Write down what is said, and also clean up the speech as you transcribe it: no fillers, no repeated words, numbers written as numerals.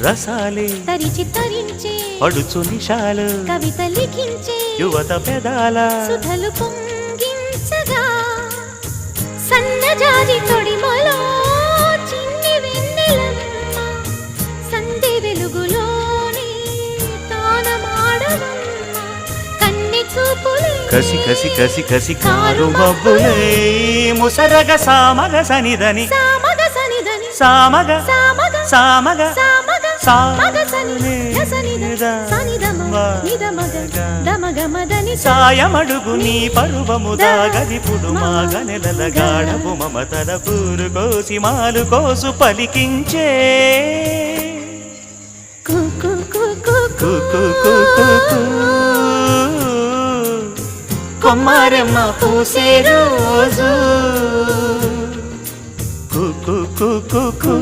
రసాలే తరిచి తరించే పడుచు నిషాలు కవిత లిఖించే యువత పెదాల సుధలు పొంగించగా సన్నజాజి తొడిమలో చిన్ని వెన్నెలమ్మ సంధి వెలుగులోని తానమాడవమ్మ కన్నె చూపులే కసి కసి కసి కసి కారు మబ్బులే ముసరగ సామగ సనిదని సామగ సనిదని సామగ సామగ సామగ సామగ సామగ సని సనిద సనిదమ నిదమగ దమగ మదని సాయమడుగు నీ పరువము దాగదిపుడు మాగ నెలల గాఢపు మమతల పూరు కోసి మాలు కోసు పలికించే కుకు కుకు కుకు కొమ్మారెమ్మ పూసే రోజు కుకు కుకు